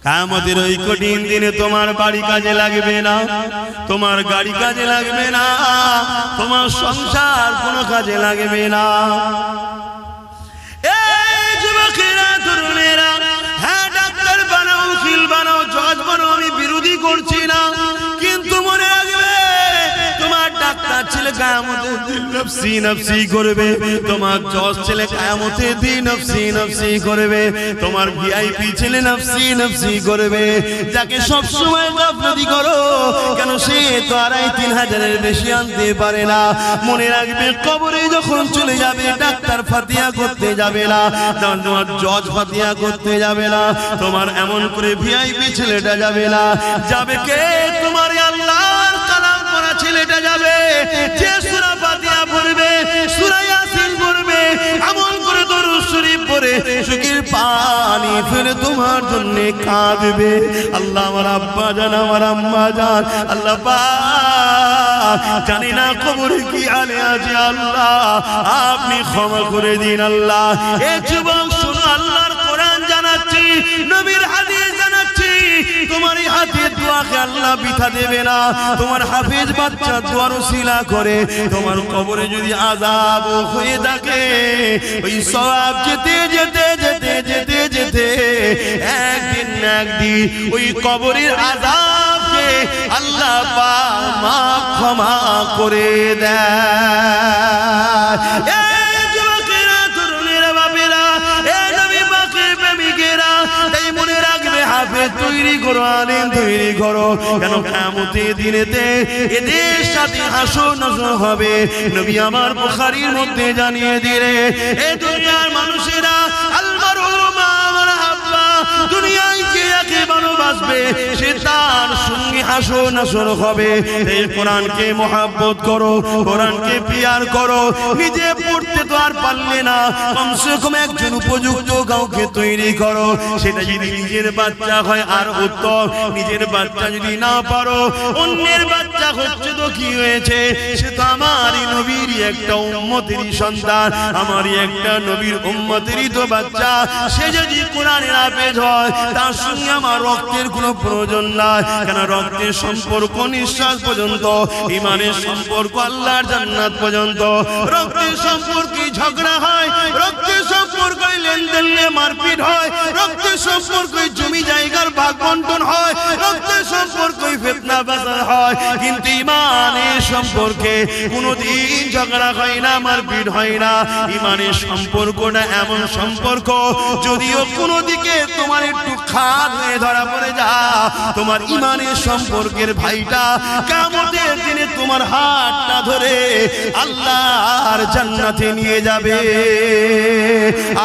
কিয়ামতের ওই কঠিন দিনে তোমার বাড়ি কাজে লাগবে না, তোমার গাড়ি কাজে লাগবে না, তোমার সংসার কোনো কাজে লাগবে না। এই যুবকেরা, তরুণেরা, হ্যাঁ ডাক্তার বানাও, উকিল বানাও, জজ বানাও, আমি বিরোধী করছি না, কিন্তু মনে রাখবে তোমার ডাক্তার ছেলে কিয়ামতের দিন নফসি নফসি করবে, তোমার জজ ছেলে কিয়ামতের দিন নফসি নফসি করবে, তোমার ভিআইপি ছেলে নফসি নফসি করবে। যাকে সব সময় গাফলতি করো কেন, সে তো 2500-3000 বেশি আনতে পারে না। মনে রাখবে কবরে যখন চলে যাবে ডাক্তার ফাতিহা করতে যাবে না, তোমার জজ ফাতিহা করতে যাবে না, তোমার এমন করে ভিআইপি ছেলেটা যাবে না, যাবে কে? তোমার আল্লাহর কালাম পড়া ছেলেটা যাবে, যে সূরা ফাতিহা পড়বে, সূরা ইয়াসিন পড়বে, এমন করে দরুদ শরীফ পড়ে চোখের পানি ফেলে তোমার জন্য কাঁদবে। আল্লাহ আমার আব্বা জান, আমার আম্মা জান, আল্লাহ পাক জানি না কবরে কি হালে আছে, আল্লাহ আপনি ক্ষমা করে দিন। আল্লাহ এই যুবক শুনো, আল্লাহর কোরআন জানাচ্ছি, নবীর হাদিস জানাচ্ছি, তোমার এই হাতের দোয়াকে আল্লাহ বৃথা দেবে না। তোমার হাফেজ বাচ্চা দোয়ার ওসিলা করে তোমার কবরে যদি আযাব হয়ে থাকে, ওই সওয়াব যেতে যেতে যেতে যেতে যেতে একদিন না একদিন ওই কবরের আযাবকে আল্লাহ পাক মাফ ক্ষমা করে দেয়। তৈরি করো, আলেম তৈরি করো, কেন কিয়ামতের দিনেতে এদের সাথে হাসর নাসর হবে। নবী আমার বুখারীর মধ্যে জানিয়ে দিলে, এই দুনিয়ার মানুষেরা আলমারু মা মান আহাব্বা, দুনিয়ায় যে যাকে ভালোবাসবে সে তার সঙ্গে হাসর নাসর হবে। এই কোরআনকে মহব্বত করো, কোরআনকে পিয়ার করো। নিজে পড়তে তো আর পারলে না, কমসে কম একজন উপযুক্ত কাউকে তৈরি করো। সেটা যদি নিজের বাচ্চা হয় আর উত্তম, নিজের বাচ্চা যদি না পারো, অন্যের বাচ্চা হচ্ছে তো কি হয়েছে, সে তো আমারই নবীরই একটা উম্মতেরই সন্তান, আমারই একটা নবীর উম্মতেরই তো বাচ্চা। সে যদি কোরআনের হাফেজ হয়, তার সঙ্গে আমার রক্তের কোনো প্রয়োজন নাই, কেন রক্তের সম্পর্ক নিঃশ্বাস পর্যন্ত, ইমানের সম্পর্ক আল্লাহর জান্নাত পর্যন্ত। রক্তের সম্পর্কে ঝগড়া হয়, রক্তের সম্পর্কে লেনদেন মারপিট হয়, রক্তের সম্পর্কে জমি জায়গার ভাগ বন্টন হয়, রক্তের সম্পর্কে ফিতনা বাজার হয়, কিন্তু ইমানের সম্পর্কে কোনোদিন ঝগড়া হয় না, মারপিট হয় না। ইমানের সম্পর্কটা এমন সম্পর্ক, যদিও কোনো দিকে তোমার একটু খাদ হয়ে ধরা পড়ে যা, তোমার ইমানের সম্পর্কের ভাইটা কিয়ামতের দিনে তোমার হাতটা ধরে আল্লাহর জান্নাতে নিয়ে যাবে।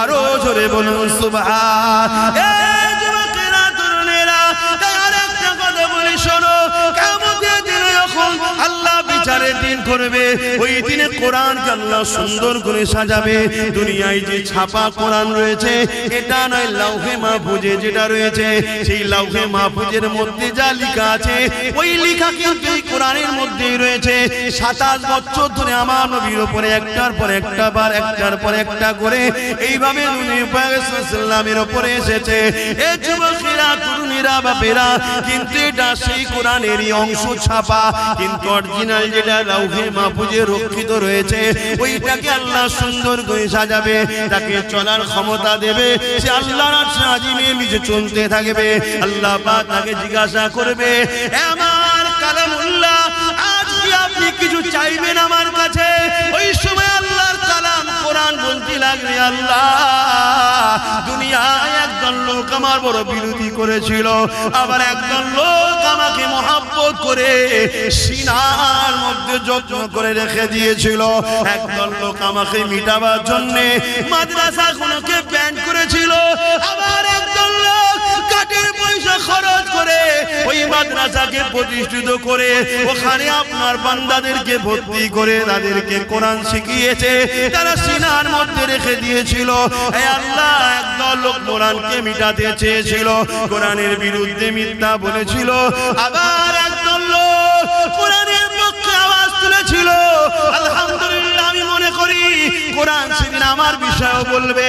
আরো জোরে বলুন সুবহান। এই যুবকেরা, তরুণেরা, তাই আরেকটা কথা বলি শোনো, কিয়ামতের দিনে যখন আল্লাহ বিচারের দিন করবে, ওই দিনে কোরআনকে আল্লাহ সুন্দর করে সাজাবে। দুনিয়ায় যে ছাপা কোরআন রয়েছে, এটা নয়, লাউহে মাহফুজে যেটা রয়েছে, সেই লাউহে মাহফুজের মধ্যে যা লেখা আছে, ওই লেখা কিন্তু এই কোরআনের মধ্যেই রয়েছে। 27 বছর ধরে আমার নবীর উপরে একটার পর একটা বার, একটার পর একটা করে এইভাবে নবী পাক সাল্লাল্লাহু আলাইহি ওয়াসাল্লামের উপরে এসেছে। এই যুবকেরা, তরুণীরা, বাপেরা, কিন্তু এটা সেই কোরআনেরই অংশ ছাপা, কিন্তু অরিজিনাল যেটা লাউহে মাহফুজে রক্ষিত রয়েছে, ওইটাকে আল্লাহ সুন্দর করে সাজাবে, তাকে চলার ক্ষমতা দেবে, সে আল্লাহর আরশে আজিমে নিচে চলতে থাকবে। আল্লাহ পাক তাকে জিজ্ঞাসা করবে, আমার কালামুল্লাহ, আজ কি আপনি কিছু চাইবেন আমার কাছে? ওই সময় আল্লাহর কালাম কোরআন বলতে লাগবে, আল্লাহ দুনিয়ায় একজন লোক আমার বড় বিরোধী করেছিল, আবার একজন লোক আমাকে মহব্বত করে সিনার মধ্যে যত্ন করে রেখে দিয়েছিল, একজন লোক আমাকে মিটাবার জন্য মাদ্রাসাগুলোকে ব্যান করেছিল, আবার একজন লোক কাঠের পয়সা খরচ করে ওই মাদ্রাসাকে প্রতিষ্ঠিত করে ওখানে আপনার বান্দাদেরকে ভর্তি করে তাদেরকে কোরআন শিখিয়েছে, তারা সিনার মধ্যে রেখে দিয়েছিল। হে আল্লাহ, একদল লোক কোরআনকে মিটাতে চেয়েছিল, কোরআনের বিরুদ্ধে মিথ্যা বলেছিল, আবার একদল লোক কোরআনের পক্ষে আওয়াজ তুলেছিল। আলহামদুলিল্লাহ, আমি মনে করি করি কোরআন সেদিন আমার বিষয়ও বলবে।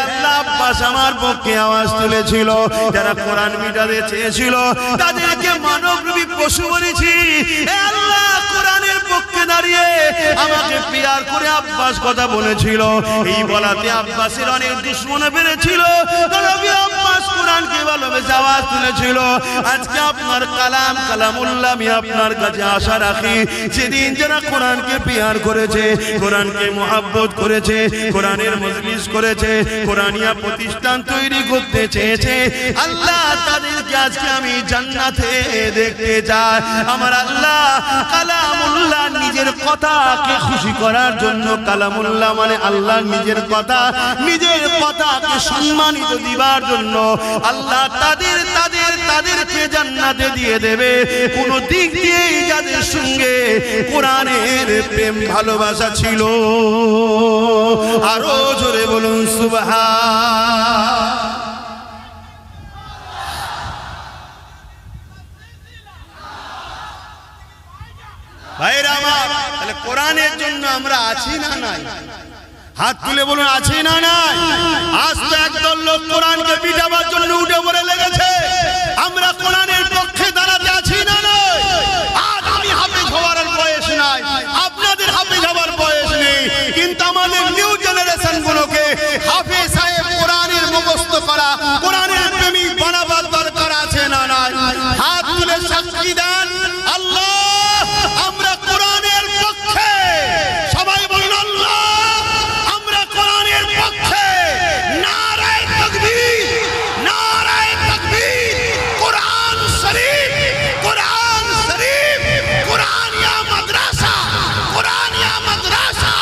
আল্লাহ আব্বাস আমার পক্ষে আওয়াজ তুলেছিল, যারা কোরআন মিটাতে চেয়েছিল তাদেরকে মানবরূপী পশু বলেছি। আল্লাহ কোরআনের পক্ষে দাঁড়িয়ে আমাকে পিয়ার করে আব্বাস কথা বলেছিল। এই বলাতে আব্বাসের অনেক দুশমন বেড়েছিল। নবী আব্বাস কোরআনকে ভালোবেসে আওয়াজ তুলেছিল। আজকে আপনার কালাম কালামুল্লাহ আমি আপনার কাছে আশা রাখি, সেদিন যারা কোরআনকে পিয়ার করেছে, কোরআনকে মুহাব্বত করেছে, কোরআনের মজলিস করেছে, কোরআনিয়া প্রতিষ্ঠান তৈরি করতে চেয়েছে, আল্লাহ তাদেরকে আজকে আমি জান্নাতে দেখতে চাই। আমার আল্লাহ কালামুল্লাহ নিজের কথাকে খুশি করার জন্য, কালামুল্লাহ মানে আল্লাহ নিজের কথা, নিজের কথাকে সম্মানিত দিবার জন্য আল্লাহ তাদেরকে জান্নাতে দিয়ে দেবে। কোন দিক দিয়ে যাদের সঙ্গে কোরআনের প্রেম ভালোবাসা ছিল, আরো জোরে বলুন সুবহান। ভাইরা আমার, তাহলে কোরআনের জন্য আমরা আছি না নাই? হাত তুলে বলুন আছি না নাই? আজ তো একদল লোক কোরআনকে পিটাবার জন্য উঠে পড়ে লেগেছে। আমরা কোরআনের পক্ষে দাঁড়াতে আছি না নাই? আজ আমি হাফেজ হওয়ার বয়স নাই, আপনাদের হাফেজ হওয়ার বয়স নেই, কিন্তু আমাদের নিউ জেনারেশন গুলোকে হাফেজ সাহেব কোরআনের মুখস্থ করা, কোরআনের প্রেমিক বানাবার দরকার আছে না নাই? হাত তুলে সাক্ষী দেন আল্লাহ আমরা কোরআনের পক্ষে। সবাই বলুন আল্লাহ আমরা কোরআনের পক্ষে। নারায়ে তাকবীর, নারায়ে তাকবীর। কোরআন শরীফ, কোরআন শরীফ, কোরআনিয়া মাদ্রাসা, কোরআনিয়া মাদ্রাসা।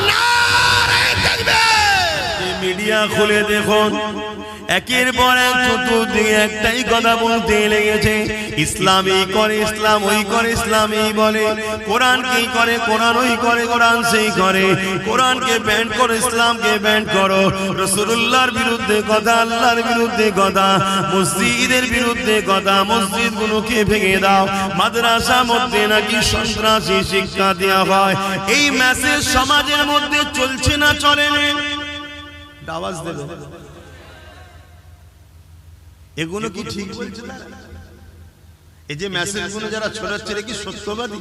নারায়ে তাকবীর। মিডিয়া খুলে দেখুন, একের পর এক চতুর্দিকে একটাই কথা বলতে লেগেছে, ইসলামই করে, ইসলাম ওই করে, ইসলামই বলে, কোরআন কি করে, কোরআন ওই করে, কোরআন সেই করে, কোরআনকে ব্যান্ড করো, ইসলামকে ব্যান্ড করো, রাসূলুল্লাহর বিরুদ্ধে কথা, আল্লাহর বিরুদ্ধে কথা, মসজিদের বিরুদ্ধে কথা, মসজিদগুলোকে ভেঙে দাও, মাদ্রাসার মধ্যে নাকি সন্ত্রাসী শিক্ষা দেওয়া হয়। এই মেসেজ সমাজের মধ্যে চলছে না চলে না? আওয়াজ দেবে। এগুলো কি ঠিক বলছে না? এই যে মেসেজগুলো যারা ছড়াচ্ছে কি সত্যবাদী?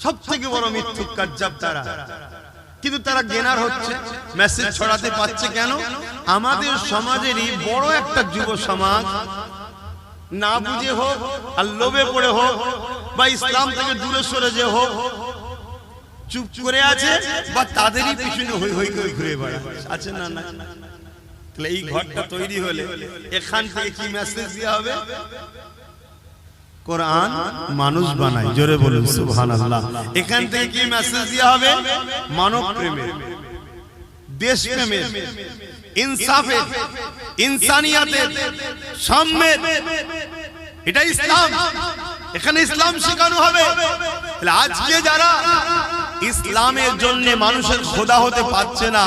সব থেকে বড় মিথ্যুক কাজ্জাব তারা। কিন্তু তারা গেনার হচ্ছে, মেসেজ ছড়াতে পারছে কেন? আমাদের সমাজেরই বড় একটা যুব সমাজ না বুঝে হোক আর লোভে পড়ে হোক বা ইসলাম থেকে দূরে সরে যে হোক, চুপ করে আছে বা তাদেরই পিছনে হই হই করে ঘুরে বেড়াচ্ছে, আছে না? না। তাহলে এই ঘরটা তৈরি হলে এখান থেকে কি মেসেজ দেওয়া হবে? কোরআন মানুষ বানায়, জোরে বলুন সুবহানাল্লাহ। এখান থেকে কি মেসেজ দেওয়া হবে? মানব প্রেমের, দেশ প্রেমের, ইনসাফের, ইনসানিয়াতের, সাম্যের। এটা ইসলাম, এখানে ইসলাম শেখানো হবে। আজকে যারা ইসলামের জন্য মানুষের খোদা হতে পারছে না,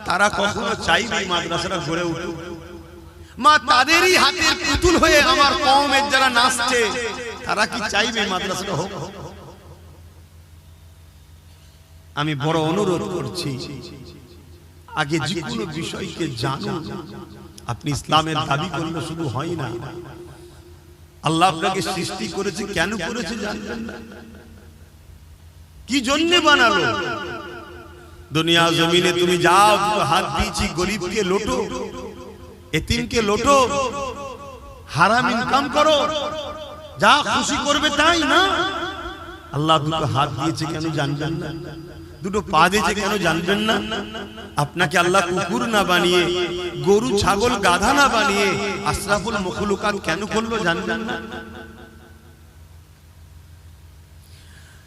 তারা কখনো চাইবে মাদ্রাসাটা গড়ে উঠুক? মা তাদেরই হাতের পুতুল হয়ে আমার কওমের যারা নাচছে, তারা কি চাইবে মাদ্রাসাটা হোক? আমি বড় অনুরোধ করছি, আগে যে কোনো বিষয়কে জানুন। আপনি ইসলামের দাবি করলে শুধু হয় না। আল্লাহ আপনাকে সৃষ্টি করেছে, কেন করেছে জানবেন না? কি জন্য বানালো? দুনিয়া জমিনে তুমি যাও, হাত দিয়েছি, গরিবকে লোটো, এতিমকে লোটো, হারাম ইনকাম করো, যা খুশি করবে তাই না? আল্লাহ দুটো হাত দিয়েছে কেন জানবেন না? দুটো পা দিয়েছে কেন জানবেন না? আপনাকে আল্লাহ কুকুর না বানিয়ে, গরু ছাগল গাধা না বানিয়ে আশরাফুল মখলুকাত কেন করলো জানবেন না?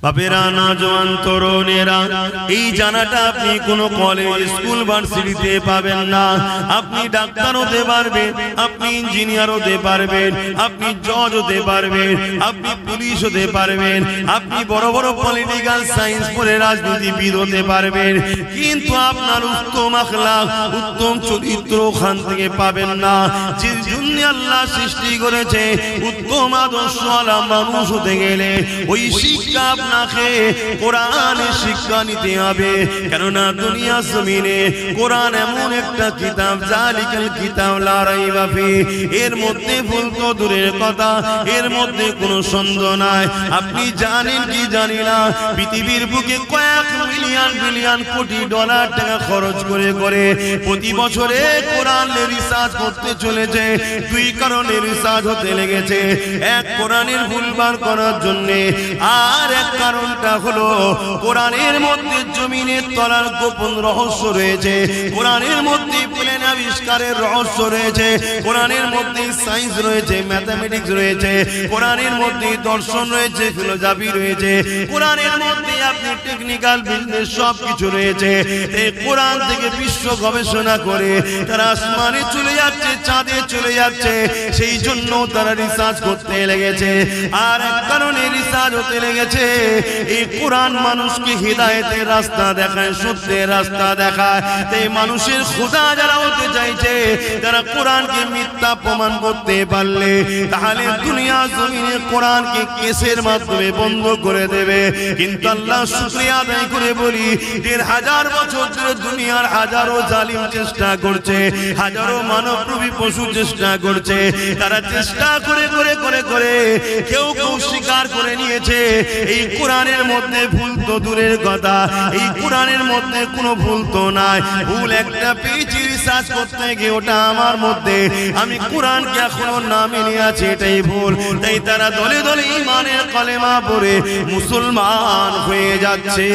বাপেরা, নওজোয়ান তরুণেরা, এই জানাটা আপনি কোনো কলেজ, স্কুল, ভার্সিটিতে পাবেন না। আপনি ডাক্তার হতে পারবেন, আপনি ইঞ্জিনিয়ার হতে পারবেন, আপনি জজ হতে পারবেন, আপনি পুলিশ হতে পারবেন, আপনি বড় বড় পলিটিক্যাল সায়েন্স পড়ে রাজনীতিবিদ হতে পারবেন, কিন্তু আপনার উত্তম আখলাক, উত্তম চরিত্র ওখান থেকে পাবেন না। যে জন্য আল্লাহ সৃষ্টি করেছে, উত্তম আদর্শওয়ালা মানুষ হতে গেলে ওই শিক্ষা না খেয়ে কোরআনের শিক্ষা নিতে হবে। কেননা দুনিয়া জমিনে কোরআন এমন একটা কিতাব, জালিকাল কিতাব লা রাইবা ফি, এর মধ্যে ভুল তো দূরের কথা, এর মধ্যে কোনো সন্দেহ নাই। আপনি জানেন কি জানি না, পৃথিবীর বুকে কয়েক মিলিয়ন বিলিয়ন কোটি ডলার টাকা খরচ করে করে প্রতি বছরে কোরআনের রিসার্চ করতে চলেছে। দুই কারণে রিসার্চ হতে লেগেছে, এক কোরআনের ভুলবার করার জন্য, আর এক কারণটা হলো কোরআনের মধ্যে জমিনের তলার গোপন রহস্য রয়েছে, কোরআনের মধ্যে প্লেন আবিষ্কারের রহস্য রয়েছে, কোরআনের মধ্যে সায়েন্স রয়েছে, ম্যাথমেটিক্স রয়েছে, কোরআনের মধ্যে দর্শন রয়েছে, ফিলোসফি রয়েছে, কোরআনের মধ্যে আপনি টেকনিক্যাল বিজনেস সব কিছু রয়েছে। এই কোরআন থেকে বিশ্ব গবেষণা করে তারা আসমানে চলে যাচ্ছে, চাঁদে চলে যাচ্ছে, সেই জন্য তারা রিসার্চ করতে লেগেছে। আর এক কারণে রিসার্চ হতে লেগেছে, এই কোরআন মানুষকে হিদায়েতের রাস্তা দেখায়, সত্যের রাস্তা দেখায়। এই মানুষের খোদা যারা হতে চাইছে, তারা কোরআনকে মিথ্যা প্রমাণ করতে পারলে তাহলে দুনিয়া জমিনে কোরআনকে কেসের মাধ্যমে বন্ধ করে দেবে। কিন্তু আল্লাহ শুকরিয়া আদায় করে বলি, ১,৫০০ বছর ধরে দুনিয়ার হাজারো জালিম চেষ্টা করছে, হাজারো মানবরূপী পশু চেষ্টা করছে, তারা চেষ্টা করে করে করে করে কেউ কেউ স্বীকার করে নিয়েছে এই কোরআনের মধ্যে ভুল তো দূরের কথা, এই কোরআনের মধ্যে কোনো ভুল তো নাই। ভুল একটা পেয়েছি রিসার্চ করতে গিয়ে, ওটা আমার মধ্যে, আমি কোরআনকে এখনো না মেনে আছি, এটাই ভুল। তাই তারা দলে দলে ঈমানের কালেমা পড়ে মুসলমান হয়ে যাচ্ছে।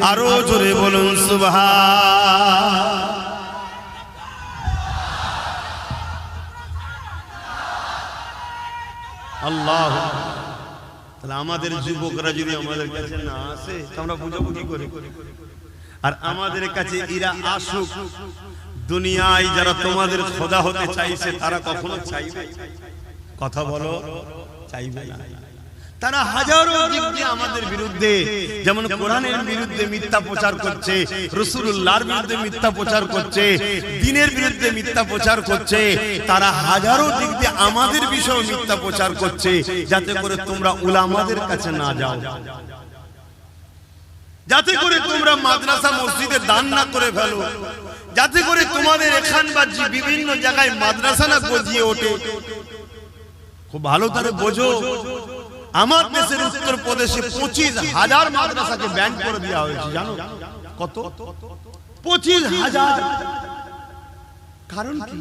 আরো জোরে বলুন সুবহান। আল্লাহ। তাহলে আমাদের যুবকরা যদি আমাদের কাছে না আসে, আমরা বুঝাবো কি করে? আর আমাদের কাছে এরা আসুক। দুনিয়ায় যারা তোমাদের খোদা হতে চাইছে, তারা কখনো চাইবে? কথা বলো, চাইবে না। তারা হাজারো দিক দিয়ে আমাদের বিরুদ্ধে, যেমন কোরআনের বিরুদ্ধে মিথ্যা প্রচার করছে, রাসূলুল্লাহর বিরুদ্ধে মিথ্যা প্রচার করছে, দ্বীনের বিরুদ্ধে মিথ্যা প্রচার করছে, তারা হাজারো দিক দিয়ে আমাদের বিষয়ে মিথ্যা প্রচার করছে, যাতে করে তোমরা উলামাদের কাছে না যাও, যাতে করে তোমরা মাদ্রাসা মসজিদে দান না করে ফেলো, যাতে করে তোমাদের এখান বা বিভিন্ন জায়গায় মাদ্রাসা না গজিয়ে ওঠে। খুব ভালো করে বোঝো, আমার দেশের উত্তর প্রদেশে ২৫,০০০ মাদ্রাসাকে ব্যান করে দেওয়া হয়েছে। জানো কত? ২৫,০০০। কারণ কি?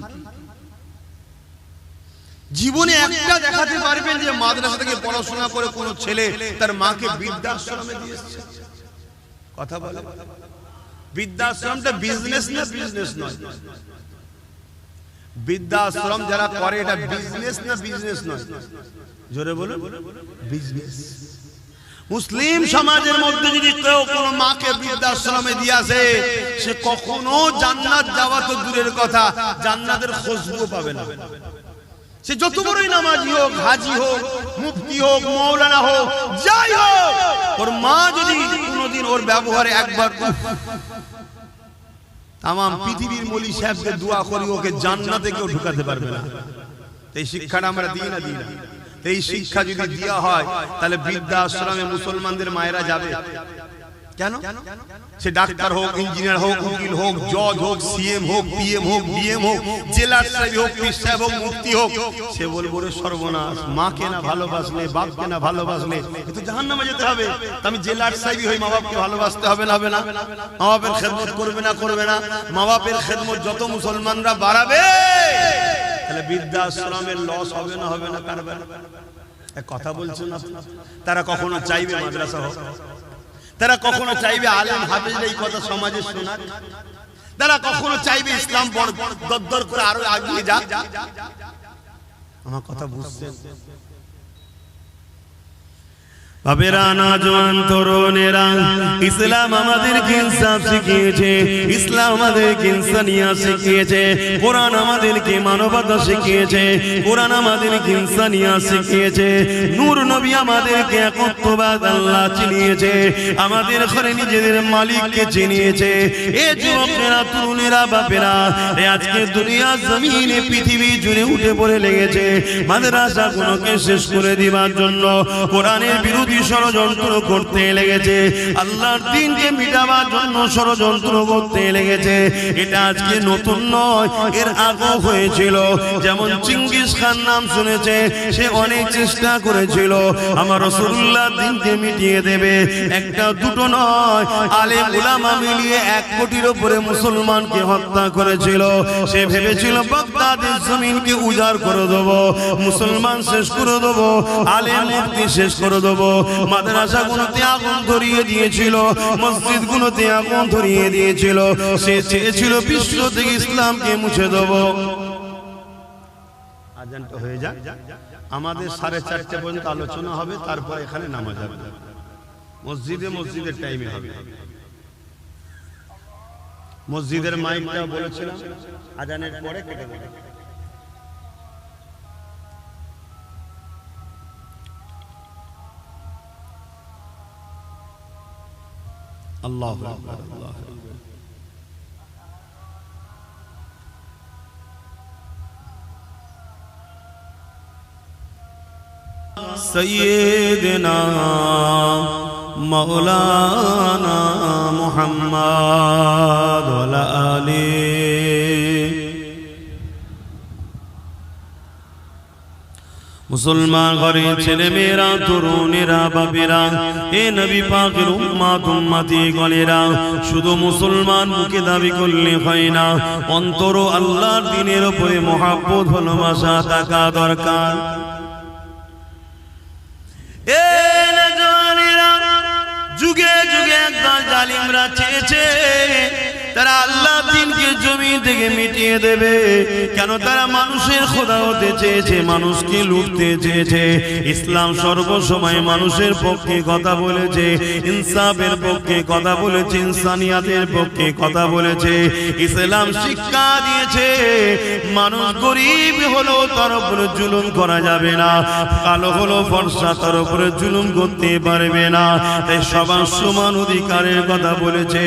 জীবনে একটা দেখাতে পারবেন যে মাদ্রাসা থেকে পড়াশোনা করে কোন ছেলে তার মাকে বৃদ্ধাশ্রমে দিয়েছে? কথা বলে। বৃদ্ধাশ্রমটা বিজনেস না বিজনেস নয়? বৃদ্ধাশ্রম যারা করে এটা বিজনেস না বিজনেস নয়? জোরে বলুন, বিজনেস। মুসলিম সমাজের মধ্যে যদি কেউ কোন মাকে বৃদ্ধাশ্রমে দিয়েছে, সে কখনো জান্নাত যাওয়া তো দূরের কথা, জান্নাতের খুশবু পাবে না। সে যত বড়ই নামাজি হোক, হাজি হোক, মুফতি হোক, মৌলানা হোক, যাই হোক, ওর মা যদি কোনোদিন ওর ব্যবহারে একবার তাম পৃথিবীর মলি সাহেবকে দোয়া করি, ওকে জান্নাতে কেউ ঢুকাতে পারবে না। এই শিক্ষাটা আমরা দিই না, দিই না। এই শিক্ষা যদি দেওয়া হয়, তাহলে বৃদ্ধাশ্রমে মুসলমানদের মায়েরা যাবে কেন? সে ডাক্তার হোক, ইঞ্জিনিয়ার হোক, উকিল হোক, জজ হোক, সিএম হোক, পিএম হোক, ডিএম হোক, জেলার সাহেব হোক, পীর সাহেব হোক, মুফতি হোক, সে বলবো রে সর্বনাশ, মাকে না ভালোবাসলে, বাপকে না ভালোবাসলে এ তো জাহান্নামে যেতে হবে। আমি জেলার সাহেব হই, মা বাপকে ভালোবাসতে হবে না? হবে না? মা বাপের খেদমত করবে না? করবে না? মা বাপের খেদমত যত মুসলমানরা বাড়াবে, তাহলে বৃদ্ধাশ্রমের লস হবে না? হবে না? কারবার কথা বলছেন না। তারা কখনো চাইবে মাদ্রাসা হোক? তারা কখনো চাইবে আলেম হাফেজরা এই কথা সমাজে শোনাক? তারা কখনো চাইবে ইসলাম বড় দরদর করে আরো এগিয়ে যাক? আমার কথা বুঝছেন? বাবেরা নওজোয়ান তরুণেরা, ইসলাম আমাদেরকে ইনসাফ শিখিয়েছে, ইসলাম আমাদেরকে ইনসানিয়াত শিখিয়েছে, কোরআন আমাদেরকে মানবতা শিখিয়েছে, কোরআন আমাদেরকে ইনসানিয়াত শিখিয়েছে, নূর নবী আমাদেরকে একত্ববাদ আল্লাহ চিনিয়েছে, আমাদের ঘরে নিজেদের মালিককে চিনিয়েছে। এ যুবকেরা, তরুণেরা, বাপেরা, আজকে দুনিয়া জমিনে পৃথিবী জুড়ে উঠে পড়ে লেগেছে মাদ্রাসাগুলোকে শেষ করে দিবার জন্য, কোরআনের বিরুদ্ধে ষড়যন্ত্র করতে লেগেছে, আল্লাহর দ্বীনকে মিটাবার জন্য ষড়যন্ত্র করতে লেগেছে। এটা আজকে নতুন নয়, এর আগেও হয়েছিল। যেমন চিঙ্গিস খান নাম শুনেছে, সে অনেক চেষ্টা করেছিল আমার রাসূলুল্লাহ দ্বীনকে মিটিয়ে দেবে। একটা দুটো নয়, আলেম উলামা মিলিয়ে 1 কোটির উপরে মুসলমানকে হত্যা করেছিল। সে ভেবেছিল বাগদাদের জমিনকে উজাড় করে দেবো, মুসলমান শেষ করে দেবো, আলেম মুফতি শেষ করে দেবো। মাদ্রাসাগুলোতে আগুন ধরিয়ে দিয়েছিল, মসজিদগুলোতে আগুন ধরিয়ে দিয়েছিল। সে চেয়েছিল বিশ্ব থেকে ইসলামকে মুছে দেবো। আজানটা হয়ে যাক, আমাদের 4:30 পর্যন্ত আলোচনা হবে, তারপর এখানে নামাজ হবে, মসজিদের টাইমে হবে। মসজিদের মাইকটা বলেছিলাম আজানের পরে কেটে দেবে। আল্লাহু আকবার, আল্লাহু আকবার। সাইয়্যিদনা মাওলানা মুহাম্মদ ওয়া আলা আলিহি। মুসলমান ঘরে ছেলে মেয়েরা, তরুণেরা, বাপেরা, এ নবী পাকের উম্মত উম্মতি গণেরা, শুধু মুসলমান মুখে দাবি করলে হয় না, অন্তর আল্লাহর দ্বীনের উপরে মহব্বত ভালোবাসা থাকা দরকার। এ নওজোয়ানেরা, যুগে যুগে একদল জালিমরা চেয়েছে তারা আল্লাহ দ্বীনকে জমিন থেকে মিটিয়ে দেবে। কেন? তারা মানুষের খোদা হতে চেয়েছে, মানুষকে লুটতে চেয়েছে। ইসলাম সর্বসময় মানুষের পক্ষে কথা বলেছে, ইনসাফের পক্ষে কথা বলেছে, ইনসানিয়াতের পক্ষে কথা বলেছে। ইসলাম শিক্ষা দিয়েছে মানুষ গরিব হলো তার উপরে জুলুম করা যাবে না, কালো হলো ফর্সা তার উপরে জুলুম করতে পারবে না। তাই সবার সমান অধিকারের কথা বলেছে।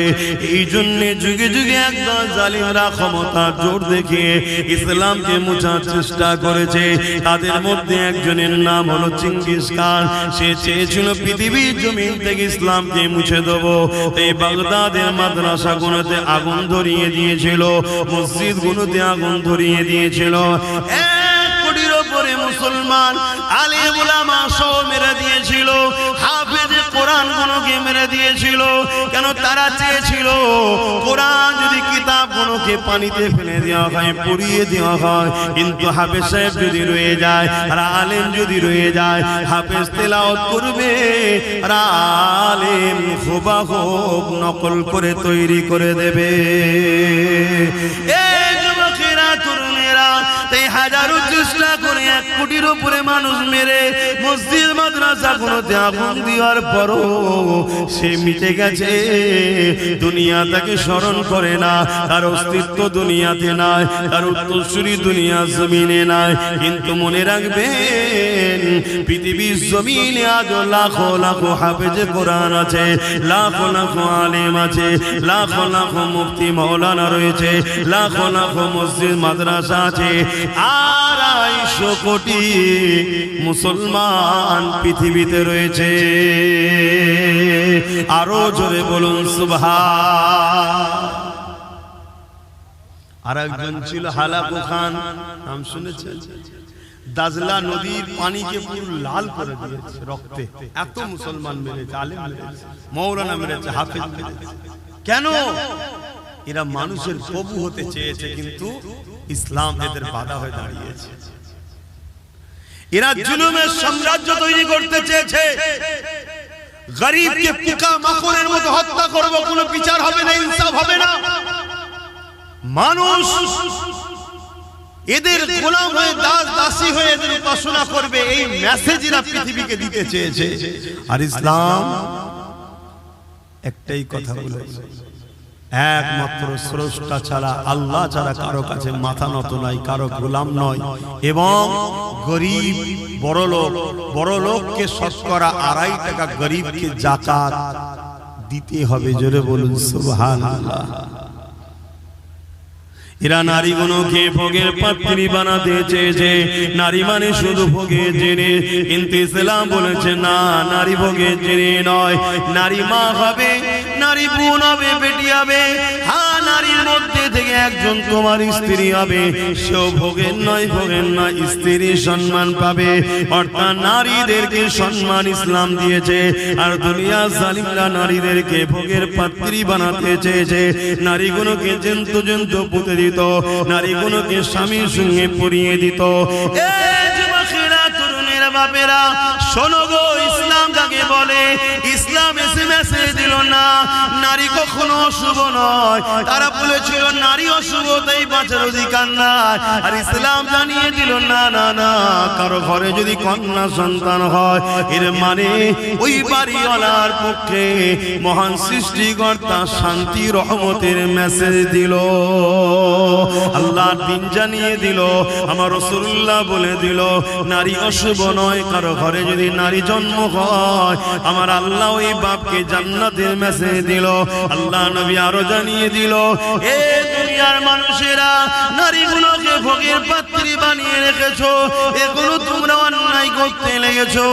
এই জন্য যুগে যুগে একদল জালিমরা ক্ষমতার জোর দেখিয়ে ইসলামকে মুছার চেষ্টা করেছে। তাদের মধ্যে একজনের নাম হলো চিঙ্গিস খান। সে চেয়েছিল পৃথিবীর জমিন থেকে ইসলামকে মুছে দেবো। এই বাগদাদের মাদ্রাসাগুলোতে আগুন ধরিয়ে দিয়েছিল, মসজিদগুলোতে আগুন ধরিয়ে দিয়েছিল। 1 কোটির উপরে মুসলমান আলেম উলামা সহ মেরে দিয়েছিল, হাফেজ কোরআন গুলোকে মেরে দিয়েছিল। কেন? তারা চেয়েছিল কোরআন যদি কিতাব গুলোকে পানিতে ফেলে দেওয়া হয়, পুড়িয়ে দেওয়া হয়, কিন্তু হাফেজ সাহেব যদি রয়ে যায় আর আলেম যদি রয়ে যায়, হাফেজ তেলাওয়াত করবে আর আলেম হুবহু নকল করে তৈরি করে দেবে। এই যুবকেরা, তরুণেরা, তাই হাজারো চেষ্টা করে 1 কোটির উপরে মানুষ মেরে মসজিদ মাদ্রাসা গুলোতে আগুন দেওয়ার পরও সে মিটে গেছে। দুনিয়া তাকে স্মরণ করে না, তার অস্তিত্ব দুনিয়াতে নাই, তার উত্তরসূরি দুনিয়া জমিনে নাই। কিন্তু মনে রাখবেন, পৃথিবীর জমিনে আজ লাখো লাখো হাফেজে কোরআন আছে, লাখো লাখো আলেম আছে, লাখো লাখো মুফতি মাওলানা রয়েছে, লাখো লাখো মসজিদ মাদ্রাসা আছে। 250 কোটি মুসলমান পৃথিবীতে রয়েছে। আরো জোরে বলুন সুবহান। আর একজন ছিল হালাকু খান, নাম শুনেছেন? দাজলা নদীর পানিকে পুরো লাল করে দিয়েছে রক্তে। এত মুসলমান মেরেছে, আলেম মেরেছে, মাওলানা মেরেছে, হাফেজ মেরেছে। কেন? এরা মানুষের প্রভু হতে চেয়েছে, কিন্তু ইসলাম এদের বাধা হয়ে দাঁড়িয়েছে। এরা জুলুমের সাম্রাজ্য তৈরি করতে চেয়েছে। গরিবকে পোকা মাকড়ের মতো হত্যা করব, কোনো বিচার হবে না, ইনসাফ হবে না। মানুষ এদের গোলাম হয়ে দাস দাসী হয়ে এদের উপাসনা করবে, এই মেসেজরা পৃথিবীকে দিতে চেয়েছে। আর ইসলাম একটাই কথা বলেছে, একমাত্র স্রষ্টা ছাড়া, আল্লাহ ছাড়া কারো কাছে মাথা নত নয়, কারো গোলাম নয়। এবং গরিব বড় লোককে শতকরা 2.5 টাকা গরিবকে যাকাত দিতে হবে। জোরে বলুন সুবহানাল্লাহ। এরা নারীগুলোকে ভোগের পাত্রী বানাতে চেয়েছে। নারী মানে শুধু ভোগের জিনিস, কিন্তু ইসলাম বলেছে না, নারী ভোগের জিনিস নয়। নারী মা হবে, নারী বোন হবে, বেটি হবে। হ্যাঁ, নারীর মধ্যে থেকে একজন তোমার স্ত্রী হবে, সেও ভোগের নয়, স্ত্রীর সম্মান পাবে। অর্থাৎ নারীদেরকে সম্মান ইসলাম দিয়েছে। আর দুনিয়া জালিমরা নারীদেরকে ভোগের পাত্রী বানাতে চেয়েছে। নারীগুলোকে জন্তু পুঁতে দিত, নারীগুলোকে স্বামীর সঙ্গে পরিয়ে দিত। তরুণের বাপেরা শোনো গো, ইসলাম কাকে বলে? ইসলাম এসএমএসে দিল না নারী কখনো অশুভ নয়। তারা বলেছিল নারী অশুভ, তাই বাঁচার অধিকার নাই। আর ইসলাম জানিয়ে দিল না না না, কারো ঘরে যদি কন্যা সন্তান হয়, এর মানে ওই বাড়িওয়ালার পক্ষে মহান সৃষ্টিকর্তা শান্তি রহমতের মেসেজ দিল। আল্লাহ দিন জানিয়ে দিল, আমার রাসূলুল্লাহ বলে দিল নারী অশুভ নয়। কারো ঘরে যদি নারী জন্ম হয়, আমার আল্লাহ ওই বাপকে জান্নাতের মেসেজ দিল। আল্লাহ নবী আরো জানিয়ে দিল, এ দুনিয়ার মানুষেরা নারীগুলোকে ভোগের পাত্রী বানিয়ে রেখেছো, এগুলো তোমরা অন্যায় করতে লেগেছো।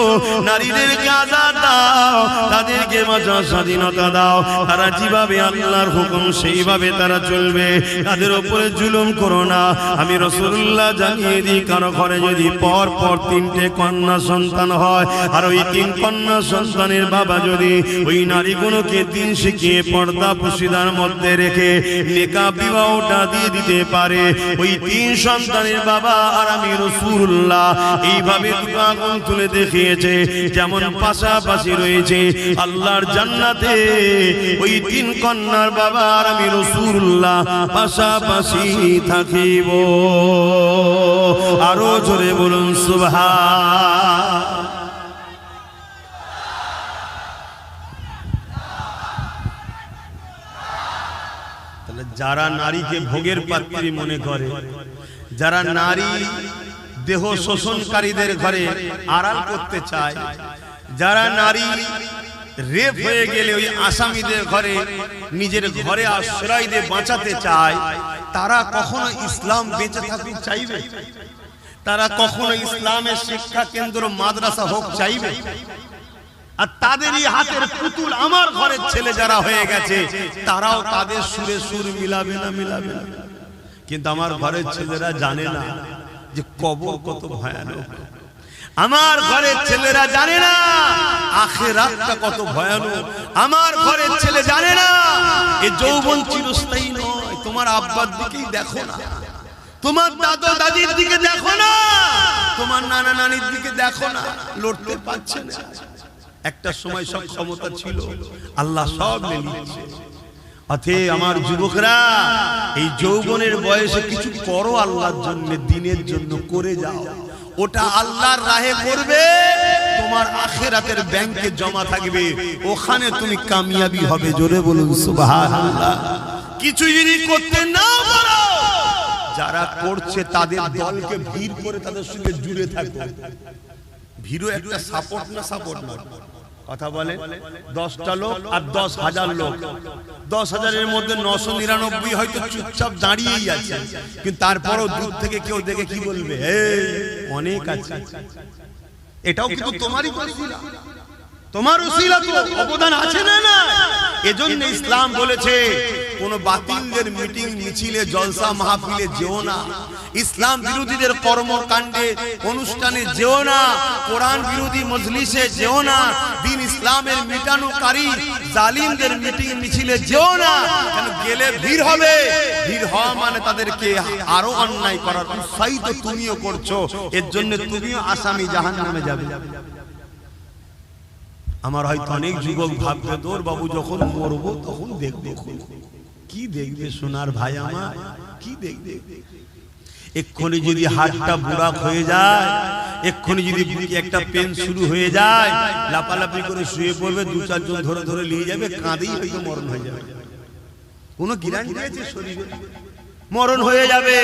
নারীদেরকে আজাদ দাও, তাদেরকে বাঁচার স্বাধীনতা দাও। তারা যেভাবে আল্লাহর হুকুম সেইভাবে তারা চলবে, তাদের উপরে জুলুম করো না। আমি রাসূলুল্লাহ জানিয়ে দিই, কারো ঘরে যদি পর 3টে কন্যা সন্তান হয়, আর ওই 3 কন্যা সন্তানের বাবা যদি ওই নারীগুলোকে দিন শিখিয়ে পর্দা পুশিদার মধ্যে রেখে নেকাব বিবাহটা দিয়ে দিতে পারে, ওই 3 সন্তানের বাবা আর আমি রাসূলুল্লাহ এইভাবে দুটো আগুন তুলে দেখিয়েছে, যেমন পাশাপাশি রয়েছে আল্লাহর জান্নাতে ওই 3 কন্যার বাবা আর আমি রাসূলুল্লাহ পাশাপাশি থাকিব। আরো জোরে বলুন সুবহান। তাহলে যারা নারীকে ভোগের পাত্রী মনে করে, যারা নারী দেহ শোষণকারীদের ঘরে আড়াল করতে চায়, যারা নারী রেপ হয়ে গেলে ওই আসামিদের ঘরে নিজের ঘরে আশ্রয় দিয়ে বাঁচাতে চায়, তারা কখনো ইসলাম বেঁচে থাকতে চাইবে? তারা কখনো ইসলামের শিক্ষা কেন্দ্র মাদ্রাসা হোক চাইবে? আর তাদেরই হাতের পুতুল আমার ঘরের ছেলে যারা হয়ে গেছে, তারাও তাদের সুরে সুর মিলাবে না, মিলাবে না। কিন্তু আমার ঘরের ছেলেরা জানে না যে কবর কত ভয়ানক। আমার ঘরের ছেলেরা জানে না আখিরাতটা কত ভয়ানক। আমার ঘরের ছেলে জানে না এই যৌবন চিরস্থায়ী নয়। তোমার আব্বার দিকেই দেখো না, তোমার দাদা দাদির দিকে দেখো না, তোমার নানা নানির দিকে দেখো না, লড়তে পারছে না। একটা সময় সব ক্ষমতা ছিল, আল্লাহ সব নিচ্ছে। অতএব আমার যুবকরা, এই যৌবনের বয়সে কিছু করো আল্লাহর জন্য, দিনের জন্য করে যাও। ওটা আল্লাহর রাহে করবে, তোমার আখিরাতের ব্যাংকে জমা থাকবে, ওখানে তুমি কামিয়াবি হবে। জোরে বলুন সুবহানাল্লাহ। কিছু যদি করতে না পারো, যারা করছে তাদের দলকে ভিড় করে তাদের সঙ্গে জুড়ে থাকো। ভিড়ও একটা সাপোর্ট না, সাপোর্ট না কথা বলে। 10টা লোক আর 10,000 লোক, 10,000-এর মধ্যে 999 হয়তো চুপচাপ দাঁড়িয়েই আছে, কিন্তু তারপরও দূর থেকে কেউ দেখে কি বলবে, অনেক আছে। এটাও কিন্তু তোমারই ওসিলা, তোমার ওসিলা তো অবদান আছে না না। এজন্য ইসলাম বলেছে কোন বাতিলদের মিটিং মিছিলে জলসা মাহফিলে যেও না, ইসলাম বিরোধীদের কর্মকাণ্ডে অনুষ্ঠানে যেও না, কোরআন বিরোধী মজলিসে যেও না, দিন ইসলামের মিটানোকারী জালিমদের মিটিং মিছিলে যেও না। কেন গেলে ভিড় হবে, ভিড় হওয়া মানে তাদেরকে আরো অন্যায় করার উৎসাহিত তুমিও করছো, এর জন্য তুমিও আসামি, জাহান্নামে যাবে। আমার হয়তো অনেক যুবক ভাববে, তোর বাবু যখন মরবো তখন দেখবে। কি দেখবে সোনার ভাই আমার, কি দেখবে? এক্ষুনি যদি হাতটা বুড়া হয়ে যায়, এক্ষুনি যদি একটা পেন শুরু হয়ে যায়, লাপালাপি করে শুয়ে পড়বে, দু চারজন ধরে ধরে নিয়ে যাবে, কাঁদেই হয়তো মরণ হয়ে যাবে। কোনো গ্যারান্টি আছে শরীরে? মরণ হয়ে যাবে।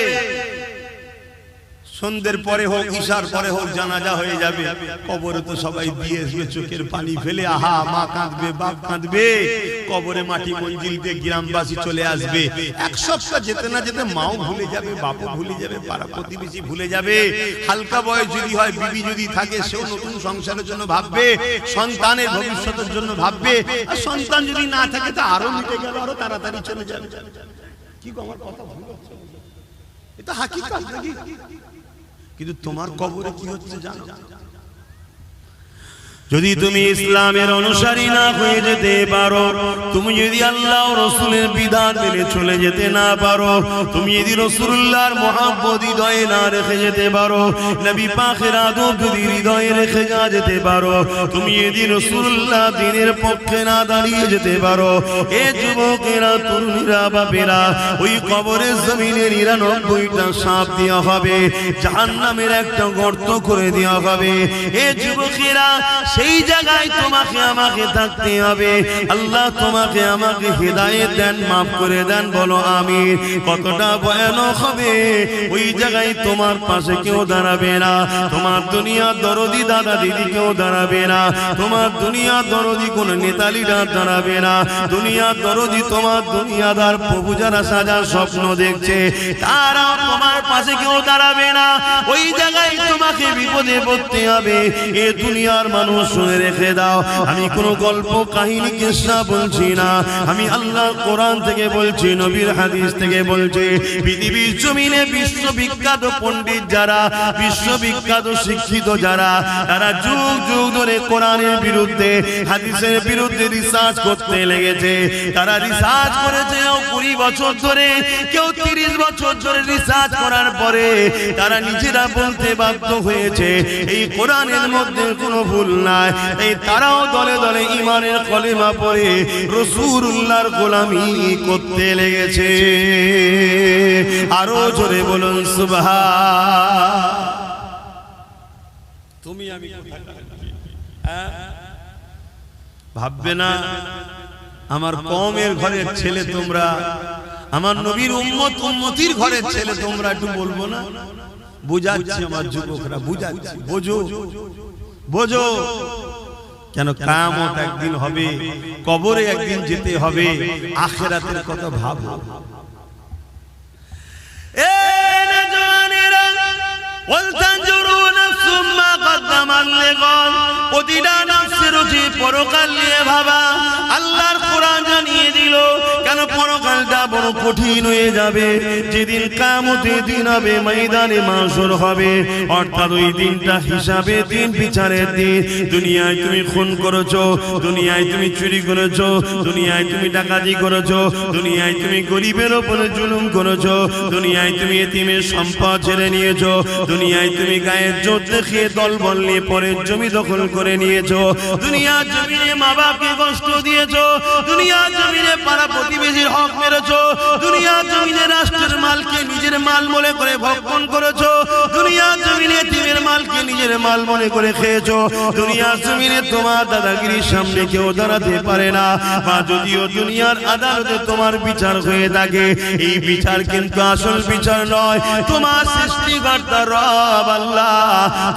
সন্ধ্যের পরে হোক, ঈশার পরে হোক, জানাজা হয়ে যাবে। কবরে তো সবাই দিয়ে আসবে চোখের পানি ফেলে, আহা মা কাঁদবে, বাপ কাঁদবে, কবরে মাটি মঞ্জিল দিয়ে গ্রামবাসী চলে আসবে। এক সপ্তাহ যেতে না যেতে মাও ভুলে যাবে, বাপও ভুলে যাবে, পাড়া প্রতিবেশী ভুলে যাবে। হালকা বয়স যদি হয়, বিবি যদি থাকে, সেও নতুন সংসারের জন্য ভাববে, সন্তানের ভবিষ্যতের জন্য ভাববে। আর সন্তান যদি না থাকে তা আরো মিটে গেল, আরো তাড়াতাড়ি চলে যাবে। কি আমার কথা ভুল হচ্ছে? এটা হাকিকত নাকি? কিন্তু তোমার কবরে কি হচ্ছে জানো? যদি তুমি ইসলামের অনুসারী না হয়ে যেতে পারো, তুমি যদি আল্লাহ ও রাসূলের বিধান মেনে চলে যেতে না পারো, তুমি যদি রাসূলুল্লাহর মহব্বত হৃদয়ে না রেখে যেতে পারো, নবী পাকের আদব যদি হৃদয়ে রেখে না যেতে পারো, তুমি যদি রাসূলুল্লাহ দ্বীনের পক্ষে না দাঁড়িয়ে যেতে পারো, এ যুবকেরা, তরুণীরা, বাপেরা, ওই কবরের জমিনে 99টা সাপ দেওয়া হবে, জাহান্নামের একটা গর্ত করে দেওয়া হবে। এ যুবকেরা, সেই জায়গায় তোমাকে আমাকে থাকতে হবে। আল্লাহ তোমাকে আমাকে হেদায়েত দেন, মাফ করে দেন, বলো আমিন। কতটা ভয়ানক হবে! ওই জায়গায় তোমার পাশে কেউ দাঁড়াবে না, তোমার দুনিয়ার দরদি দাদা দিদি কেউ দাঁড়াবে না, তোমার দুনিয়ার দরদি কোন নেতা লিডার দাঁড়াবে না, দুনিয়ার দরদি তোমার দুনিয়াদার প্রভু যারা সাজার স্বপ্ন দেখছে, তারা তোমার পাশে কেউ দাঁড়াবে না। ওই জায়গায় তোমাকে বিপদে পড়তে হবে। এ দুনিয়ার মানুষ, শুনে রেখে দাও, আমি কোন গল্প কাহিনী কিসসা বলছি না, আমি আল্লাহর কোরআন থেকে বলছি, নবীর হাদিস থেকে বলছি। পৃথিবীর জমিনে বিশ্ববিখ্যাত পণ্ডিত যারা, বিশ্ববিখ্যাত শিক্ষিত যারা, তারা যুগ যুগ ধরে কোরআনের বিরুদ্ধে, হাদিসের বিরুদ্ধে রিসার্চ করতে লেগেছে। তারা রিসার্চ করেছে 20 বছর ধরে, কেউ 30 বছর ধরে রিসার্চ করার পরে তারা নিজেরা বলতে বাধ্য হয়েছে এই কোরআনের মধ্যে কোনো ভুল নাই। এই তারাও দলে দলে ঈমানের কলেমা পড়ে রাসূলুল্লাহর গোলামি করতে লেগেছে। আরো জোরে বলুন সুবহান। তুমি আমি ভাববে না আমার কওমের ঘরের ছেলে তোমরা, আমার নবীর উম্মত উম্মতির ঘরের ছেলে তোমরা, একটু বলবো না? বুঝাচ্ছি আমার যুবকরা, বুঝাচ্ছি, বোঝো বোঝো। কেন কিয়ামত একদিন হবে, কবরে একদিন যেতে হবে, আখিরাতের কথা ভাবো। এ নওজওয়ানেরা, ওয়াল তানজুরু নাফসুম মা কদ্দামাত লিগাদ, প্রতিটা নফসের যে পরকাল নিয়ে ভাবা। আল্লাহর কোরআন জানিয়ে দিল কেন পরকালটা বড় কঠিন হয়ে যাবে। যেদিন কিয়ামতের দিন হবে, ময়দানে মাশর হবে, অর্থাৎ ওই দিনটা হিসাবে দিন, বিচারের দিন। দুনিয়ায় তুমি খুন করেছো, দুনিয়ায় তুমি চুরি করেছো, দুনিয়ায় তুমি ডাকাতি করেছো, দুনিয়ায় তুমি গরিবের উপরে জুলুম করেছো, দুনিয়ায় তুমি এতিমের সম্পদ ছেড়ে নিয়েছো, দুনিয়ায় তুমি গায়ের জোর দেখিয়ে দলবল নিয়ে পরের জমি দখল করে নিয়েছো, দুনিয়ার জমিনে মা বাপকে কষ্ট দিয়েছো, দুনিয়ার জমিনে পাড়া প্রতিবেশীর হক মেরেছো, দুনিয়ার জমিনে রাষ্ট্রের মালকে নিজের মাল মনে করে ভক্ষণ করেছো, দুনিয়ার জমিনে এতিমের মালকে নিজের মাল মনে করে খেয়েছো, দুনিয়ার জমিনে তোমার দাদাগিরির সামনে কেউ দাঁড়াতে পারে না। বা যদিও দুনিয়ার আদালতে তোমার বিচার হয়ে থাকে, এই বিচার কিন্তু আসল বিচার নয়। তোমার সৃষ্টিকর্তা রব আল্লাহ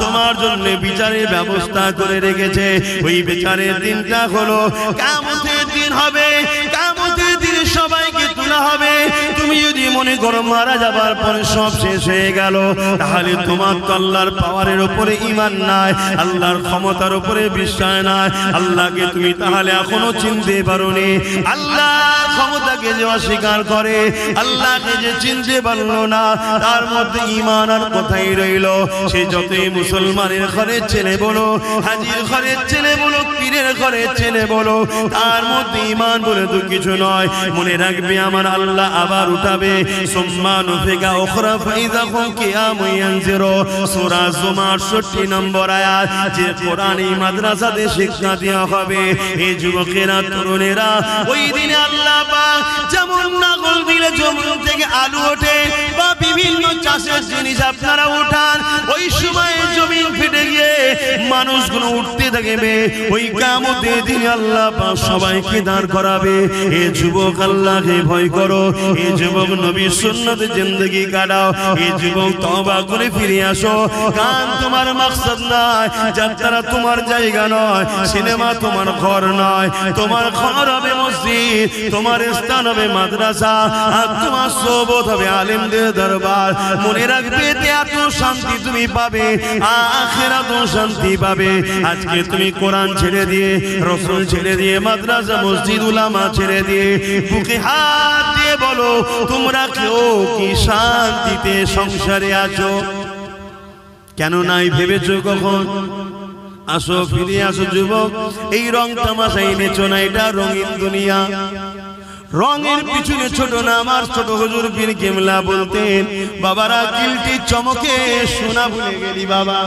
তোমার জন্য বিচারের ব্যবস্থা করে রেখেছে। ওই বিচারের দিনটা হলো কিয়ামতের দিন হবে। কিয়ামতের দিন সবাইকে তোলা হবে। তুমি যদি মনে করো মারা যাবার পরে সব শেষ হয়ে গেল, তাহলে তোমার তো আল্লাহর পাওয়ারের উপরে ঈমান নাই, আল্লাহর ক্ষমতার উপরে বিশ্বাস নাই। আল্লাহকে তুমি তাহলে এখনো চিনতে পারোনি। আল্লাহর ক্ষমতাকে যে অস্বীকার করে, আল্লাহকে যে চিনতে পারলো না, তার মধ্যে ঈমান আর কোথায় রইল? সে যতই মুসলমানের ঘরের ছেলে বলো, হাজির ঘরের ছেলে বলো, পীরের ঘরের ছেলে বলো, তার মধ্যে ঈমান বলে তো কিছু নয়। মনে রাখবে আমার আল্লাহ আবার উঠাবে, সুম্মা নুফিকা উখরা ফাইযা হুম কিয়ামুন ইয়ানজিরু। সূরা জুমার 68 নম্বর আয়াত। যে কোরআনী মাদ্রাসাতে শিক্ষা দেওয়া হবে, এই যুবকেরা তরুণেরা ওই দিনে আল্লাহ পাক যেমন নাগল দিলে জমিন থেকে আলু ওঠে বা বিভিন্ন চাষের জিনিস আপনারা উঠান, ওই সময় জমিন ফেটে গিয়ে মানুষগুলো উঠতে থাকবে। ওই কিয়ামতের দিনে আল্লাহ পাক সবাইকে দাঁড় করাবে। এ যুবক আল্লাহকে ভয় করো, এ যুবক নবীর সুন্নতে জিন্দেগি কাটাও, এ যুবক তওবা করে ফিরে আসো। গান তোমার মাকসাদ নয়, যাত্রা তোমার জায়গা নয়, সিনেমা তোমার ঘর নয়। তোমার ঘর হবে মসজিদ, তোমার স্থান হবে মাদ্রাসা, আর তোমার সোবত হবে আলেমদের দরবার। মনে রাখবে এত শান্তি তুমি পাবে, আখিরাতেও শান্তি পাবে। আজকে তুমি কোরআন ছেড়ে দিয়ে, রাসূল ছেড়ে দিয়ে, মাদ্রাসা মসজিদ উলামা ছেড়ে দিয়ে বুকে হাত দিয়ে বলো তোমরা কেউ কি শান্তিতে সংসারে আছো? কেন নাই ভেবেছো কখন? আসো, ফিরে আসো যুবক। এই রং তামাশা এনেছো না, এটা রঙিন দুনিয়া। রঙের পিছনে ছোট না, আমার ছোট হুজুর পীর কিবলা বলতেন, বাবারা গিলটির চমকে সোনা ভুলে গেলি বাবা।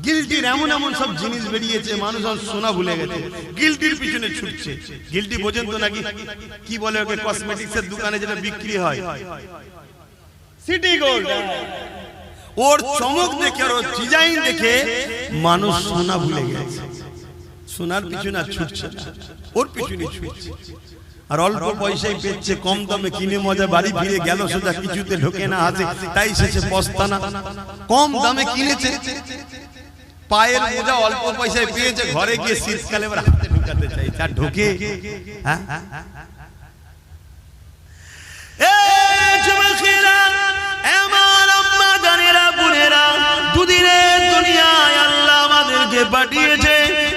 গিলটির এমন এমন সব জিনিস বেরিয়েছে, মানুষ আর সোনা ভুলে গেছে, গিলটির পিছনে ছুটছে। গিলটি বোঝেন তো নাকি? কি বলে ওকে? কসমেটিক্সের দোকানে যেটা বিক্রি হয়, সিটি গোল্ড। ওর চমক দেখে, ওর ডিজাইন দেখে মানুষ সোনা ভুলে গেছে। সোনার পিছনে ছুটছে না, ওর পিছনে ছুটছে। আর অল্প পয়সায় পেচ্ছে, কম দামে কিনে মজা বাড়ি ফিরে গেল সোজা, কিছুতে ঢোকে না হাতে, তাই শেষে পস্তানা। কম দামে কিনেছে, পায়ের মোজা অল্প পয়সায় পেয়েছে, ঘরে গিয়ে শীতকালে আবার হাতে ঢুকাতে চাইছে, আর ঢোকে? হ্যাঁ, দুদিনের দুনিয়ায় আল্লাহ আমাদেরকে পাঠিয়েছে,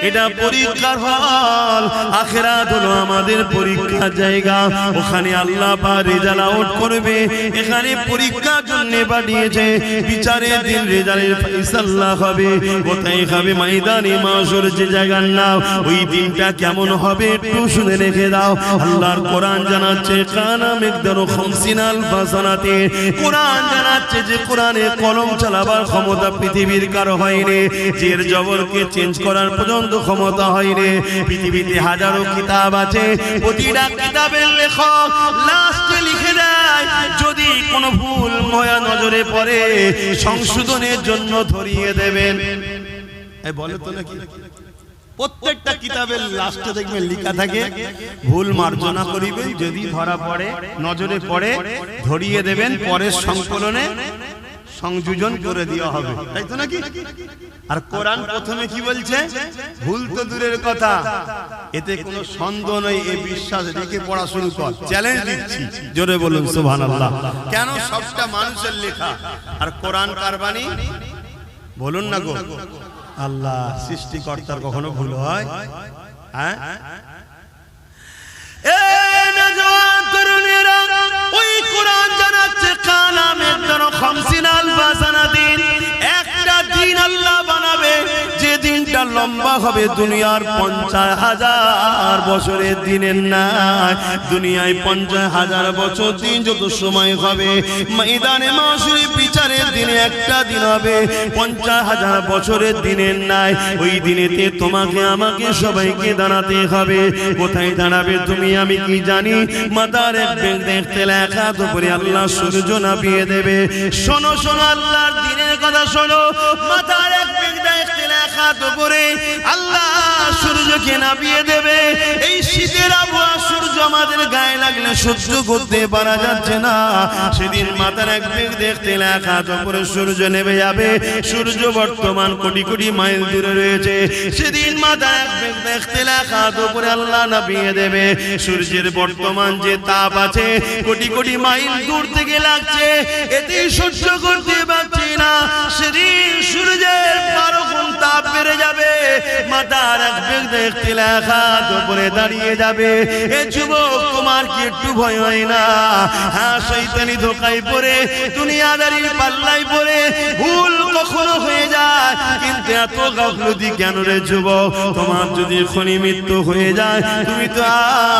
এটা পরীক্ষার হল। আখিরাত হলো আমাদের পরীক্ষার জায়গা, ওখানে আল্লাহ পাক রেজাল্ট আউট করবে। এখানে পরীক্ষার জন্য পাঠিয়েছে, বিচারের দিন রেজাল্টের ফয়সালা হবে। কোথায় হবে? ময়দানে মাশর, যে জায়গার নাম। ওই দিনটা কেমন হবে একটু শুনে রেখে দাও। আল্লাহর কোরআন জানাচ্ছে কানা মিকদারু 50 আলফ সানাতে। কোরআন জানাচ্ছে যে কোরআনে কলম চালাবার ক্ষমতা পৃথিবীর কারো হয়নি, জের জবরকে চেঞ্জ করার পর্যন্ত ক্ষমতা হয়নি। পৃথিবীতে হাজারো কিতাব আছে, প্রতিটা কিতাবের লেখক লাস্টে লিখে দেয় যদি কোনো ভুল নয়া নজরে পড়ে সংশোধনের জন্য ধরিয়ে দেবেন। এই বলে তো নাকি? প্রত্যেকটা কিতাবের লাস্টে দেখবেন লেখা থাকে ভুল মার্জনা করিবেন, যদি ধরা পড়ে, নজরে পড়ে ধরিয়ে দেবেন, পরের সংকলনে সংযোজন করে দেওয়া হবে, তাই তো নাকি? আর কোরআন প্রথমে কি বলছে? ভুল তো দূরের কথা, এতে কোনো সন্দেহ নেই, এই বিশ্বাস রেখে পড়া শুরু কর। চ্যালেঞ্জ দিচ্ছি, জোরে বলুন সুবহানাল্লাহ। কেন? সবটা মানুষের লেখা, আর কোরআন কার বাণী? বলুন না গো। আল্লাহ সৃষ্টিকর্তার কখনো ভুল হয়? হ্যাঁ, ওই কোরআন জানাচ্ছে কানা মিকদারু 50 আলফ সানাতিন। একটা দিন আল্লাহ বানাবে, যে দিনটা লম্বা হবে দুনিয়ার 50,000 বছরের দিনের নাই। দুনিয়ায় 50,000 বছর দিন যত সময় হবে, ময়দানে মাশরে বিচারের দিনে একটা দিন হবে 50,000 বছরের দিনের নাই। ওই দিনেতে তোমাকে আমাকে সবাইকে দাঁড়াতে হবে। কোথায় দাঁড়াবে তুমি আমি কি জানি? মাথার এক বেগ দেখতে লেখা তো করে আল্লাহ সূর্য নামিয়ে দেবে। শোনো শোনো, আল্লাহর দিনের কথা শোনো। মাথার এক বেগ দেখতে লেখা তো করে আল্লাহ সূর্যকে নামিয়ে দেবে। এই শীতের আবহাওয়া সূর্য আমাদের গায়ে লাগলে সহ্য করতে পারা যাচ্ছে না। সেদিন মাথার এক বেগ দেখতে লেখা তো করে সূর্য নেমে যাবে। সূর্য বর্তমান কোটি কোটি মাইল দূরে রয়েছে। সেদিন মাথার এক বেগ দেখতে লেখা তো করে আল্লাহ নামিয়ে দেবে। সূর্যের বর্তমান যে তাপ আছে কোটি কোটি মাইল দূর থেকে লাগছে, এতে সহ্য করতে পারছি না। সেদিন সূর্যের 12 গুণ তাপ বেড়ে যাবে। মাথার এক বেগ দেখতে লেখা তো করে দাঁড়িয়ে যাবে। এ যুবক, তোমার কি একটু ভয় হয় না? হ্যাঁ, শয়তানি ধোকায় পড়ে, দুনিয়াদারির পাল্লায় পড়ে ভুল কখনো হয়ে যায়, কিন্তু এত গাফলতি কেন রে যুবক? তোমার যদি এখনই মৃত্যু হয়ে যায়, তুমি তো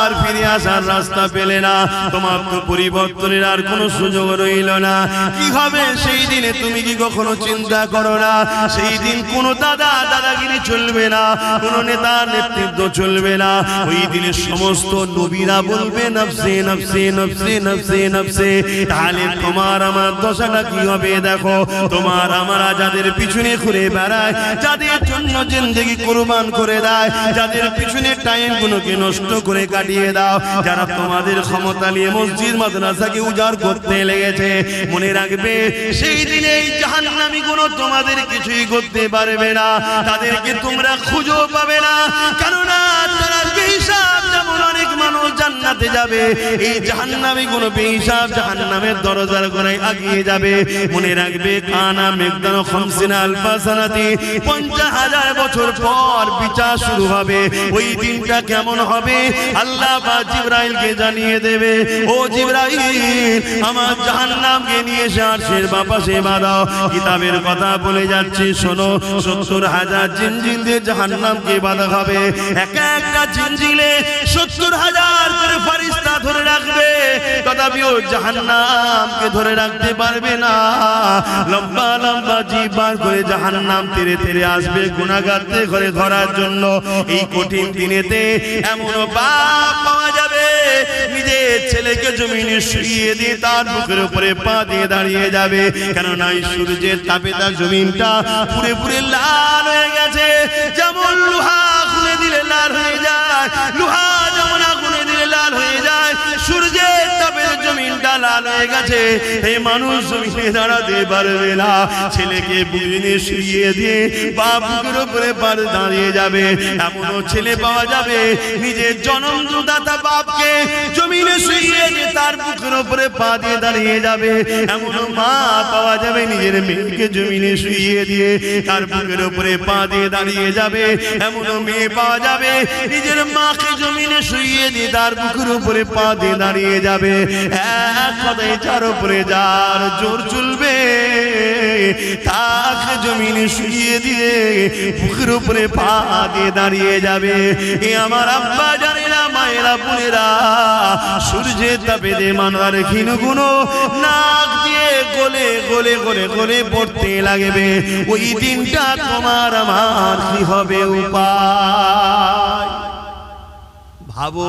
আর ফিরে আসার রাস্তা পেলে না, তোমার তো পরিবর্তনের আর কোনো সুযোগ রইল না। কি হবে সেই দিনে তুমি কি কখনো চিন্তা করো না? সেই দিন কোনো দাদাগিরি চলবে না, কোনো নেতার নেতৃত্ব চলবে না। ওই দিনে সমস্ত নবীরা বলবে নফসে নফসে নফসে নফসে নফসে। তাহলে তোমার আমার দশাটা কি হবে দেখো। তোমার আমরা যাদের পিছনে ঘুরে বেড়ায়, যাদের জন্য জিন্দেগি কুরবান করে দেয়, যাদের পিছনে টাইম গুলোকে নষ্ট করে কাটিয়ে দাও, যারা তোমাদের ক্ষমতা নিয়ে মসজিদ মাদ্রাসাকে উজাড় করতে লেগেছে, মনে রাখবে সেই দিনে এই জাহান্নামী গুলো তোমাদের কিছুই করতে পারবে না। তাদেরকে তোমরা খুঁজো পাবে না, কেননা তারা বেহিসাব। যেমন অনেক মানুষ জান্নাতে যাবে, এই জাহান্নামী গুলো বেহিসাব জাহান্নামের দরজার গোড়ায় আগিয়ে যাবে। মনে রাখবে কানা মেঘদান খামসিনা আলফা সানাতি, 50,000 বছর পর বিচার শুরু হবে। ওই দিনটা কেমন হবে আল্লাহ বা জিবরাইলকে জানিয়ে দেবে, ও জিবরাইল আমার জাহান্নামকে নিয়ে এসে আরশের বাপাশে বাঁধাও। কিতাবের কথা বলে যাচ্ছে শোনো, 70,000 জিনজিল দিয়ে জাহান্নামকে বাঁধা হবে। এক একটা জিনজিলে 70,000 করে ফেরেশতা ধরে রাখবে, তথাপিও জাহান্নামকে ধরে রাখতে পারবে না। লম্বা লম্বা জিভ বার করে জাহান্নাম তেরে তেরে আসবে গুনাহগারকে ঘরে ধরার জন্য। এই কঠিন দিনেতে এমন বাপ পাওয়া যাবে নিজের ছেলেকে জমিনে শুইয়ে দিয়ে তার বুকের উপরে পা দিয়ে দাঁড়িয়ে যাবে, কেননা এই সূর্যের তাপে তার জমিনটা পুরে পুরে লাল হয়ে গেছে। যেমন লোহা খুলে দিলে লাল হয়ে যায়, লোহা যেমন আগুনে দিলে লাল হয়ে যায়, সূর্যের তাপে জমিনটা লাল হয়ে গেছে। এই মানুষ জমিনে দাঁড়াতে পারবে না। ছেলেকে বুকে শুইয়ে দিয়ে বাবুকের উপরে পার দাঁড়িয়ে যাবে। এমনও ছেলে পাওয়া যাবে নিজের জন্মদাতা বাপকে জমিনে শুইয়ে দিয়ে তার বুকের উপরে পা দিয়ে দাঁড়িয়ে যাবে। এমনও মা পাওয়া যাবে নিজের মেয়েকে জমিনে শুইয়ে দিয়ে তার বুকের উপরে পা দিয়ে দাঁড়িয়ে যাবে। এমনও মেয়ে পাওয়া যাবে নিজের মাকে জমিনে শুইয়ে দিয়ে তার বুকের উপরে পা দিয়ে দাঁড়িয়ে যাবে। এক কথায় যার উপরে যার জোর চলবে তাকে জমিনে শুইয়ে দিয়ে বুকের উপরে পা দিয়ে দাঁড়িয়ে যাবে। এ আমার আব্বা জানেরা, মায়েরা, বোনেরা, সূর্যের তাপে যে মানবার ক্ষীণ গুণ নাক দিয়ে গলে গলে গলে গলে পড়তে লাগবে। ওই দিনটা তোমার আমার কি হবে উপায়? ভাবো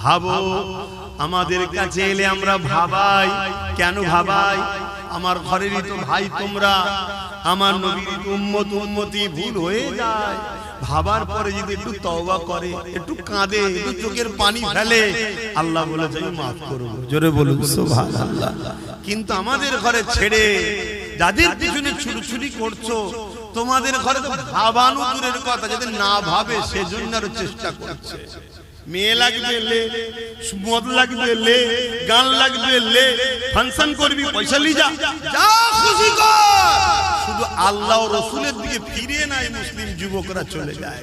ভাবো, আমাদের কাছে এলে আমরা ভাবাই কেন? ভাবাই আমার ঘরেরই তো ভাই তোমরা, আমার নবীর উম্মত উম্মতি ভুল হয়ে যায়। ভাবার পরে যদি একটু তওবা করে, একটু কাঁদে, একটু চোখের পানি ফেলে, আল্লাহ বলে যাই মাফ করব। জোরে বলুন সুবহানাল্লাহ। কিন্তু আমাদের ঘরে ছেড়ে যাদের পিছনে ছুরি করছো, তোমাদের ঘরে তো ভাবানো দূরের কথা, যাদের না ভাবে সেজন্য আরো চেষ্টা করছে। মেয়ে লাগবে লে, মদ লাগবে লে, গান লাগবে লে, ফাংশন করবি পয়সা লি যা, যা খুশি কর, শুধু আল্লাহ ও রাসূলের দিকে ফিরে নাই মুসলিম যুবকরা চলে যায়।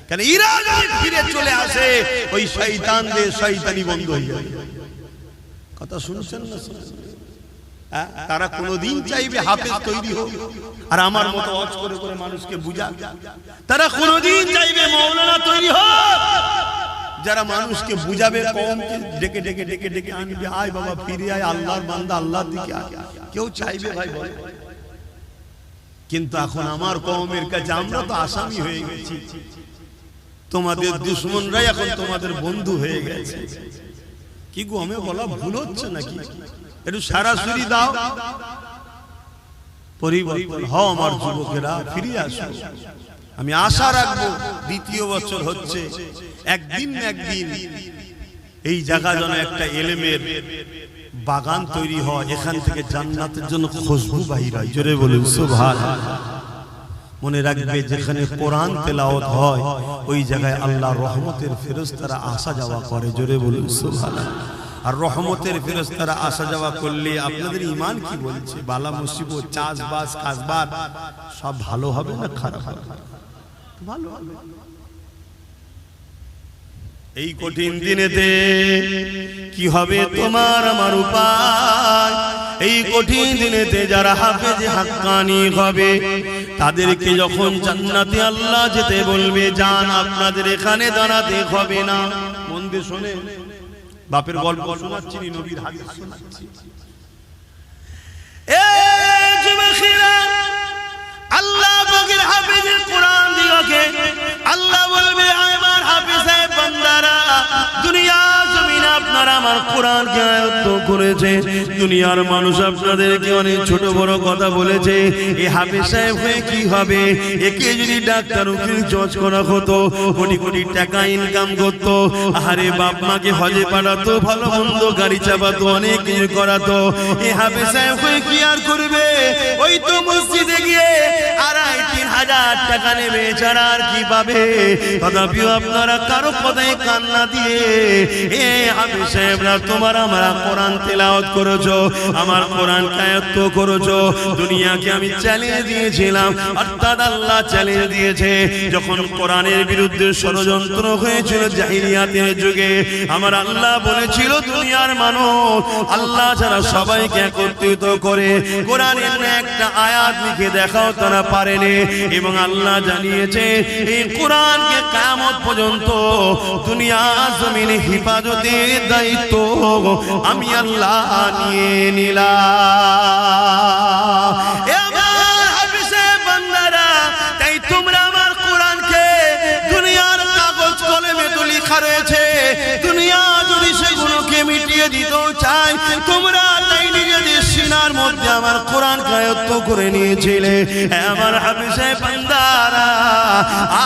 কেন এরা যদি ফিরে চলে আসে ওই শয়তানদের শয়তানি বন্ধ হয়ে যাবে। কথা শুনছেন না? তারা কোনদিন চাইবে হাফেজ তৈরি হোক আর আমার মতো ওয়াজ করে করে মানুষকে বুঝা। তারা কোনদিন চাইবে মাওলানা তৈরি হোক যারা মানুষকে বুঝাবে, কওমকে ডেকে ডেকে ডেকে ডেকে আনবে, আয় বাবা ফিরে আয়, আল্লাহর বান্দা আল্লাহর দিকে আয়। কেউ চাইবে ভাই বল? কিন্তু এখন আমার কওমের কাছে আমরা তো আসামি হয়ে গেছি, তোমাদের দুশমনরাই এখন তোমাদের বন্ধু হয়ে গেছে। কি গো, আমি বলা ভুল হচ্ছে নাকি? একটু সরাসরি দাও, পরিবর্তন হও আমার যুবকেরা, ফিরে আসো। আমি আশা রাখবো দ্বিতীয় বছর হচ্ছে, একদিন একদিন এই জায়গা যেন একটা ইলমের বাগান তৈরি হয়, এখান থেকে জান্নাতের জন্য খুশবু বাহির হয়। জোরে বলুন সুবহানাল্লাহ। মনে রাখবে যেখানে কোরআন তেলাওয়াত হয় ওই জায়গায় আল্লাহর রহমতের ফেরেশতারা আসা যাওয়া করে। জোরে বলুন সুবহানাল্লাহ। আর রহমতের ফেরেশতারা আসা যাওয়া করলে আপনাদের ঈমান কি বলছে? বালা মুসিবত, চাষবাস, কাজবাজ সব ভালো হবে না খারাপ হবে? ভালো হবে। এই কঠিন দিনেতে কি হবে তোমার আমার উপায়? এই কঠিন দিনেতে যারা হাফেজ হাক্কানি হবে, তাদেরকে যখন জান্নাতে আল্লাহ যেতে বলবে, যান আপনাদের এখানে দাঁড়াতে হবে না। মন দিয়ে শোনে, বাপের গল্প শোনাচ্ছি, নবীর হাদিস শোনাচ্ছি। এই যুবকেরা, আল্লাহ পাকের হাফেজের কোরআন দিগকে আল্লাহ বলবে, আমার হাফেজ সাহেব বান্দারা, দুনিয়া জমিনে আপনারা আমার কোরআনকে আয়ত্ত করেছে, দুনিয়ার মানুষ আপনাদেরকে অনেক ছোট বড় কথা বলেছে, এই হাফেজ সাহেব হয়ে কি হবে? একে যদি ডাক্তার উকিল জজ করা হতো, কোটি কোটি টাকা ইনকাম করতো, আরে বাপ মাকে হজে পাঠাতো, ভালো মন্দ গাড়ি চাপাতো, অনেক কিছু করাতো, এই হাফেজ সাহেব হয়ে কি আর করবে? ওই তো মসজিদে গিয়ে 2,500-3,000 টাকা নেবে, ছাড়া আর কি পাবে? তথাপিও আপনারা কারো কথায় কান্না দিয়ে, এ হাফেজ সাহেবরা তোমার আমার কোরআন তেলাওয়াত করেছো, আমার কোরআন আয়াত্ত করেছো, দুনিয়াকে আমি চ্যালেঞ্জ দিয়েছিলাম, অর্থাৎ আল্লাহ চ্যালেঞ্জ দিয়েছে। যখন কোরআনের বিরুদ্ধে ষড়যন্ত্র হয়েছিল জাহিলিয়াতের যুগে, আমার আল্লাহ বলেছিল, দুনিয়ার মানুষ আল্লাহ ছাড়া সবাইকে একত্রিত করে কোরআনের একটা আয়াত লিখে দেখাও, তারা পারেনি। এবং আল্লাহ জানিয়েছে, এই কোরআনকে কিয়ামত পর্যন্ত দুনিয়া জমিনে হেফাজতের দায়িত্ব আমি আল্লাহ নিয়ে নিলাম। আমার হাফেজে বান্দারা, তাই তোমরা আমার কোরআনকে, দুনিয়ার কাগজ কলমে তো লেখা রয়েছে, দুনিয়া যদি সেগুলোকে মিটিয়ে দিতেও চাই, তোমরা তাই নিজেদের সিনার মধ্যে আমার কোরআন আয়ত্ত করে নিয়েছিলে। আমার হাফেজে বান্দারা,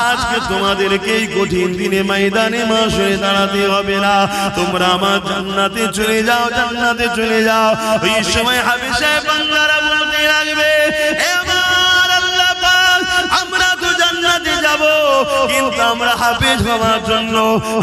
আজকে তোমাদেরকে এই কঠিন দিনে ময়দানে মাশরে দাঁড়াতে হবে না, তোমরা আমার জান্নাতে চলে যাও, জান্নাতে চলে যাও। ওই সময় হাফেজে বান্দারা বলতে লাগবে, আমার আল্লাহ পাক, আমরা তো জান্নাতে যাব, কিন্তু আমরা হাফেজ হওয়ার জন্য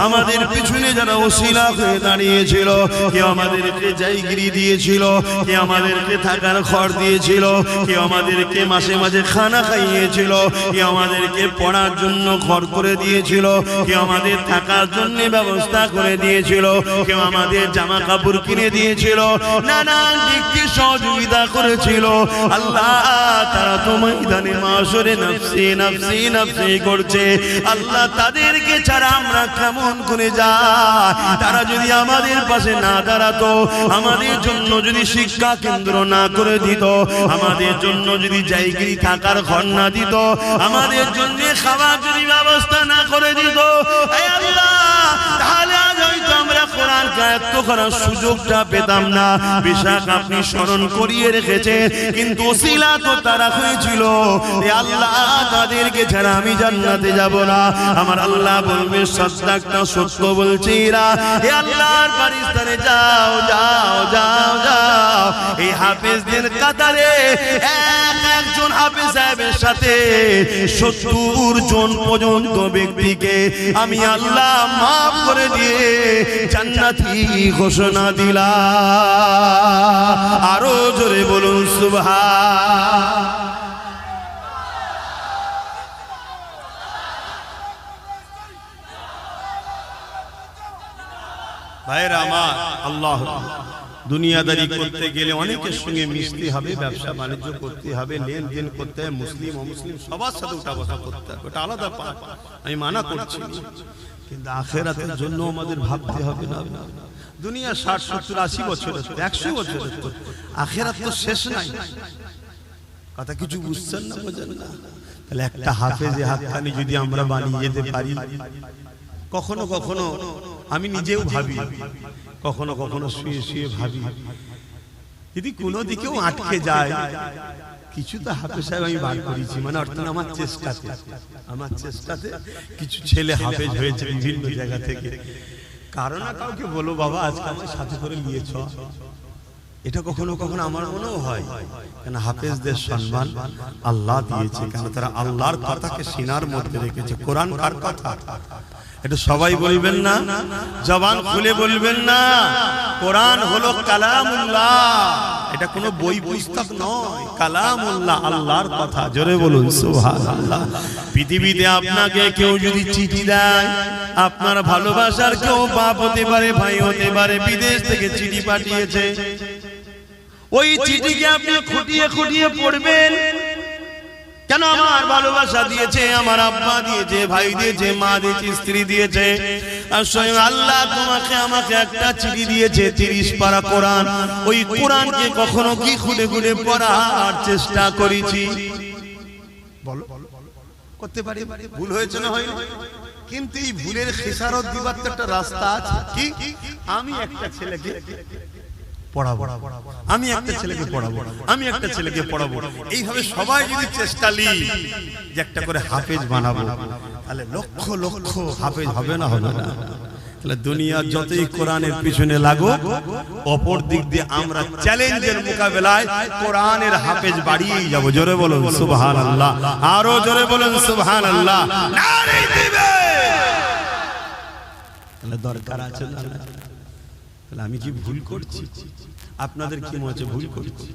আমাদের পিছনে যারা ওসিলা হয়ে দাঁড়িয়েছিল, কেউ আমাদেরকে জায়গিরি দিয়েছিল, কেউ আমাদেরকে থাকার ঘর দিয়েছিল, কেউ আমাদেরকে মাসে মাঝে খানা খাইয়েছিল, কেউ আমাদেরকে পড়ার জন্য ঘর করে দিয়েছিল, কেউ আমাদের থাকার জন্য ব্যবস্থা করে দিয়েছিল, কেউ আমাদের জামা কাপড় কিনে দিয়েছিল, নানান দিক থেকে সহযোগিতা করেছিল। আল্লাহ তারা তো ময়দানে মাশরে নফসি নফসি নফসি করছে। আল্লাহ তাদেরকে ছাড়া আমরা কেমন করে যাই? তারা যদি আমাদের পাশে না দাঁড়াতো, আমাদের জন্য যদি শিক্ষা কেন্দ্র না করে দিত, আমাদের জন্য যদি জায়গিরি থাকার ঘর না দিত, আমাদের জন্য খাবার যদি ব্যবস্থা না করে দিত, আল্লাহ, তাহলে আজ হয়তো আমরা কোরআন আয়ত্ত করার সুযোগটা পেতাম না। বেশক আপনি স্মরণ করিয়ে রেখেছেন, কিন্তু ওসিলা তো তারা হয়েছিল। আল্লাহ তাদেরকে ছাড়া আমি জান্নাতে যাব না। আমার আল্লাহ বলবে, সাদ্দাকতা, সত্য বলছি এরা। হে আল্লাহর ফেরেশতারা, যাও যাও যাও যাও, এই হাফেজদের কাতারে একজন হাফেজ সাহেবের সাথে 70 জন পর্যন্ত ব্যক্তিকে আমি আল্লাহ মাফ করে দিয়ে জান্নাতি ঘোষণা দিলাম। আরো জোরে বলুন সুবহান। ভাইরা আমার, আল্লাহ, দুনিয়াদারি করতে গেলে অনেকের সঙ্গে মিশতে হবে, ব্যবসা বাণিজ্য করতে হবে, লেনদেন করতে হবে, মুসলিম অমুসলিম সবার সাথে উঠা বসা করতে হবে, ওটা আলাদা পাঠ, আমি মানা করছি। কিন্তু আখিরাতের জন্য আমাদের ভাবতে হবে না। দুনিয়া 60, 70, 80 বছর, 100 বছর, আখিরাত তো শেষ নাই। কথা কিছু বুঝছেন না, বোঝেন না? তাহলে একটা হাফেজে হাক্কানি যদি আমরা বানিয়ে যেতে পারি, কখনো কখনো আমি নিজেও ভাবি, কখনো কখনো শুয়ে শুয়ে ভাবি, যদি কোনো দিকেও আটকে যায়, কিছু তো হাফেজ সাহেব আমি বার করেছি, মানে অর্থাৎ আমার চেষ্টাতে কিছু ছেলে হাফেজ হয়েছে বিভিন্ন জায়গা থেকে। কারো না কাউকে বলো, বাবা আজকে আমার সাথে করে নিয়েছ, এটা কখনো কখনো আমার মনেও হয়। কেন হাফেজদের সম্মান আল্লাহ দিয়েছে, কেন তারা আল্লাহর কথাকে সিনার মধ্যে রেখেছে। কোরআন কার কথা? এটা সবাই বলবেন না, জবান খুলে বলবেন না। কোরআন হলো কালামুল্লাহ, এটা কোনো বই পুস্তক নয়, কালামুল্লাহ, আল্লাহর কথা। জোরে বলুন সুবহানাল্লাহ। পৃথিবীতে আপনাকে কেউ যদি চিঠি দেয়, আপনার ভালোবাসার কেউ বাপ হতে পারে, ভাই হতে পারে, বিদেশ থেকে চিঠি পাঠিয়েছে, ওই চিঠিকে আপনি খুঁটিয়ে খুঁটিয়ে পড়বেন। কেন আমার ভালোবাসা দিয়েছে, আমার আব্বা দিয়েছে, ভাই দিয়েছে, মা দিয়েছে, স্ত্রী দিয়েছে, আর স্বয়ং আল্লাহ তোমাকে আমাকে একটা চিঠি দিয়েছে 30 পারা কোরআন। ওই কোরআনকে কখনো কি খুঁড়ে খুঁড়ে পড়ার চেষ্টা করেছি? বলো, করতে পারি? ভুল হয়েছে না হয়নি? কিন্তু এই ভুলের খেসারত দিবার তো একটা রাস্তা আছে। কি? আমি একটা ছেলেকে পড়াবো, আমি একটা ছেলেকে পড়াবো, আমি একটা ছেলেকে পড়াবো, এইভাবে সবাই যদি চেষ্টা লি যে একটা করে হাফেজ বানাবো, তাহলে লক্ষ লক্ষ হাফেজ হবে না? হবে না? তাহলে দুনিয়া যতই কোরআনের পিছনে লাগো, অপর দিক দিয়ে আমরা চ্যালেঞ্জের মোকাবেলায় কোরআনের হাফেজ বাড়িয়েই যাব। জোরে বলুন সুবহানাল্লাহ, আরো জোরে বলুন সুবহানাল্লাহ। নারে দিবে তাহলে দরকার আছে না? তাহলে আমি কি ভুল করছি? আপনাদের কি মনে হচ্ছে ভুল করছি?